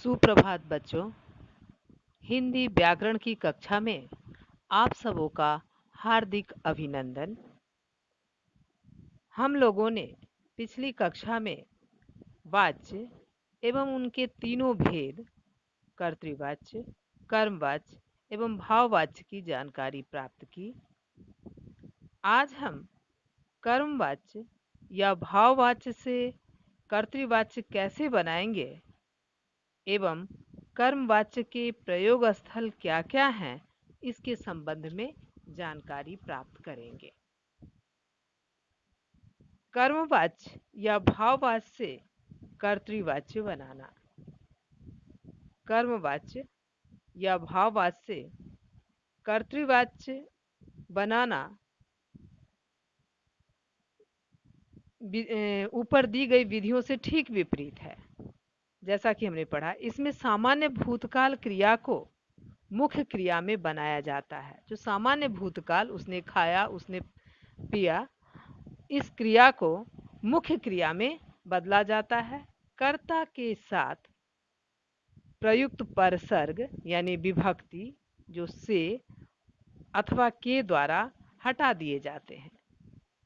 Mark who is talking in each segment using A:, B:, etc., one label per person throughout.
A: सुप्रभात बच्चों। हिंदी व्याकरण की कक्षा में आप सबों का हार्दिक अभिनंदन। हम लोगों ने पिछली कक्षा में वाच्य एवं उनके तीनों भेद कर्तृवाच्य, कर्मवाच्य एवं भाववाच्य की जानकारी प्राप्त की। आज हम कर्मवाच्य या भाववाच्य से कर्तृवाच्य कैसे बनाएंगे एवं कर्मवाच्य के प्रयोग स्थल क्या-क्या हैं, इसके संबंध में जानकारी प्राप्त करेंगे। कर्मवाच्य या भाववाच्य से कर्तृवाच्य बनाना। कर्मवाच्य या भाववाच्य से कर्तृवाच्य बनाना ऊपर दी गई विधियों से ठीक विपरीत है। जैसा कि हमने पढ़ा, इसमें सामान्य भूतकाल क्रिया को मुख्य क्रिया में बनाया जाता है। जो सामान्य भूतकाल, उसने खाया, उसने पिया, इस क्रिया को मुख्य क्रिया में बदला जाता है। कर्ता के साथ प्रयुक्त परसर्ग यानी विभक्ति जो से अथवा के द्वारा हटा दिए जाते हैं।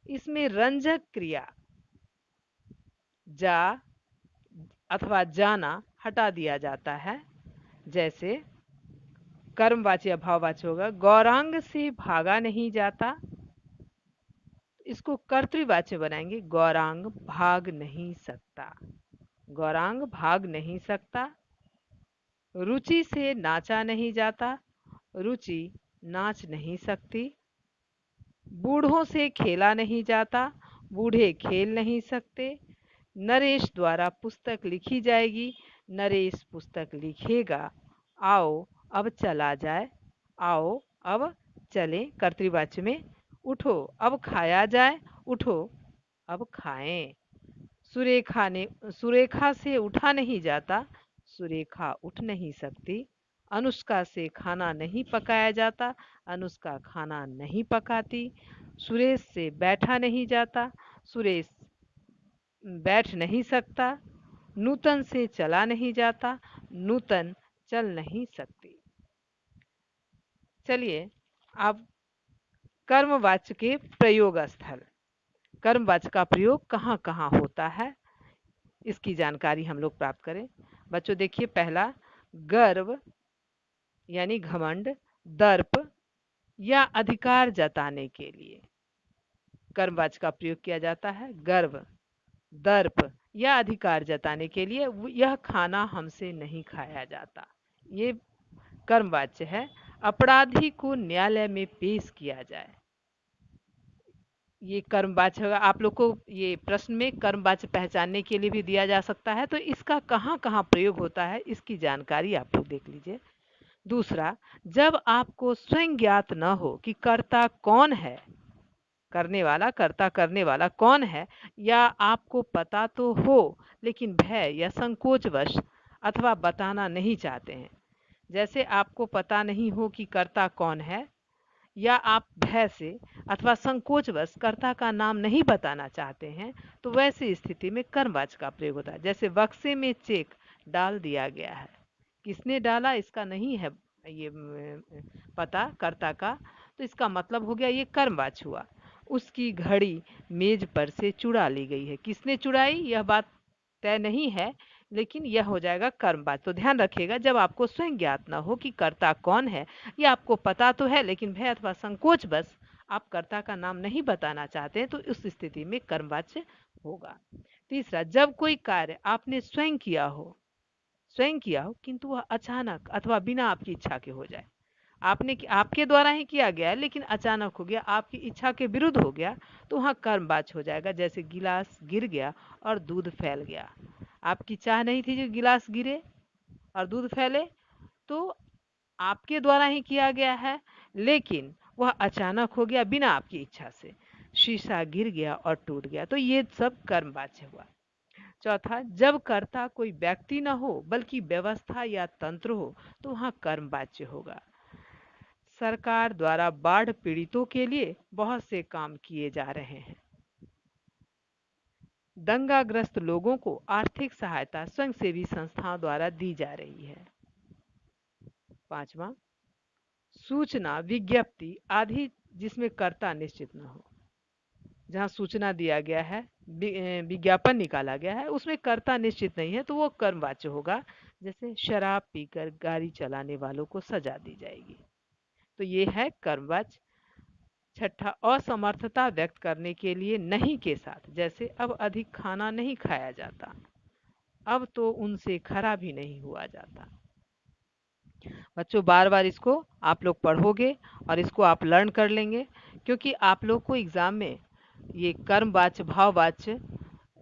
A: इसमें रंजक क्रिया जा अथवा जाना हटा दिया जाता है। जैसे कर्मवाच्य या भाववाच्य होगा, गौरांग से भागा नहीं जाता, इसको कर्तृवाच्य बनाएंगे, गौरांग भाग नहीं सकता। गौरांग भाग नहीं सकता। रुचि से नाचा नहीं जाता, रुचि नाच नहीं सकती। बूढ़ों से खेला नहीं जाता, बूढ़े खेल नहीं सकते। नरेश द्वारा पुस्तक लिखी जाएगी, नरेश पुस्तक लिखेगा। आओ अब चला जाए, आओ अब चलें कर्तृवाच्य में। उठो अब खाया जाए, उठो अब खाएं। सुरेखा से उठा नहीं जाता, सुरेखा उठ नहीं सकती। अनुष्का से खाना नहीं पकाया जाता, अनुष्का खाना नहीं पकाती। सुरेश से बैठा नहीं जाता, सुरेश बैठ नहीं सकता। नूतन से चला नहीं जाता, नूतन चल नहीं सकती। चलिए अब कर्मवाच्य के प्रयोग स्थल, कर्मवाच्य का प्रयोग कहाँ कहाँ होता है, इसकी जानकारी हम लोग प्राप्त करें। बच्चों देखिए, पहला गर्व यानी घमंड, दर्प या अधिकार जताने के लिए कर्मवाच्य का प्रयोग किया जाता है। गर्व, दर्प या अधिकार जताने के लिए, यह खाना हमसे नहीं खाया जाता, ये कर्मवाच्य है। अपराधी को न्यायालय में पेश किया जाए, ये कर्मवाच्य होगा। आप लोग को ये प्रश्न में कर्मवाच्य पहचानने के लिए भी दिया जा सकता है, तो इसका कहाँ कहाँ प्रयोग होता है इसकी जानकारी आप लोग देख लीजिए। दूसरा, जब आपको स्वयं ज्ञात न हो कि कर्ता कौन है, करने वाला, कर्ता करने वाला कौन है, या आपको पता तो हो लेकिन भय या संकोचवश अथवा बताना नहीं चाहते हैं। जैसे आपको पता नहीं हो कि कर्ता कौन है, या आप भय से अथवा संकोचवश कर्ता का नाम नहीं बताना चाहते हैं, तो वैसी स्थिति में कर्मवाच्य का प्रयोग होता है। जैसे बक्से में चेक डाल दिया गया है, किसने डाला इसका नहीं है ये पता कर्ता का, तो इसका मतलब हो गया ये कर्मवाच्य हुआ। उसकी घड़ी मेज पर से चुरा ली गई है, किसने चुराई यह बात तय नहीं है, लेकिन यह हो जाएगा कर्मवाच्य। तो ध्यान रखिएगा, जब आपको स्वयं ज्ञात न हो कि कर्ता कौन है, या आपको पता तो है लेकिन भय अथवा संकोच बस आप कर्ता का नाम नहीं बताना चाहते हैं, तो उस स्थिति में कर्मवाच्य होगा। तीसरा, जब कोई कार्य आपने स्वयं किया हो किंतु वह अचानक अथवा बिना आपकी इच्छा के हो जाए। आपके द्वारा ही किया गया है लेकिन अचानक हो गया, आपकी इच्छा के विरुद्ध हो गया, तो वहाँ कर्मवाच्य हो जाएगा। जैसे गिलास गिर गया और दूध फैल गया, आपकी चाह नहीं थी जो गिलास गिरे और दूध फैले, तो आपके द्वारा ही किया गया है लेकिन वह अचानक हो गया बिना आपकी इच्छा से। शीशा गिर गया और टूट गया, तो ये सब कर्मवाच्य हुआ। चौथा, जब कर्ता कोई व्यक्ति न हो बल्कि व्यवस्था या तंत्र हो, तो वहाँ कर्मवाच्य होगा। सरकार द्वारा बाढ़ पीड़ितों के लिए बहुत से काम किए जा रहे हैं, दंगाग्रस्त लोगों को आर्थिक सहायता स्वयंसेवी संस्थाओं द्वारा दी जा रही है। 5वां, सूचना विज्ञप्ति आदि जिसमें कर्ता निश्चित न हो। जहां सूचना दिया गया है, विज्ञापन निकाला गया है, उसमें कर्ता निश्चित नहीं है तो वो कर्मवाच्य होगा। जैसे शराब पीकर गाड़ी चलाने वालों को सजा दी जाएगी, तो ये है कर्मवाच्य। 6, असमर्थता व्यक्त करने के लिए नहीं के साथ, जैसे अब अधिक खाना नहीं खाया जाता, अब तो उनसे खरा भी नहीं हुआ जाता। बच्चों बार बार इसको आप लोग पढ़ोगे और इसको आप लर्न कर लेंगे, क्योंकि आप लोग को एग्जाम में ये कर्मवाच्य, भाववाच्य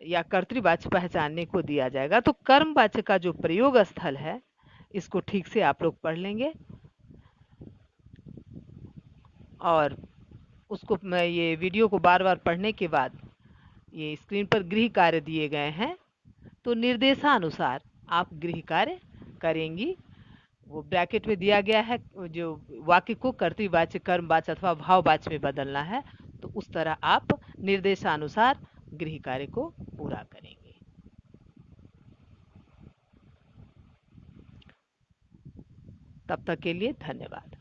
A: या कर्तृवाच्य पहचानने को दिया जाएगा। तो कर्मवाच्य का जो प्रयोग स्थल है इसको ठीक से आप लोग पढ़ लेंगे, और उसको ये वीडियो को बार बार पढ़ने के बाद ये स्क्रीन पर गृह कार्य दिए गए हैं, तो निर्देशानुसार आप गृह कार्य करेंगी। वो ब्रैकेट में दिया गया है, जो वाक्य को कर्तृवाच्य, कर्मवाच्य अथवा भाववाच्य में बदलना है, तो उस तरह आप निर्देशानुसार गृह कार्य को पूरा करेंगे। तब तक के लिए धन्यवाद।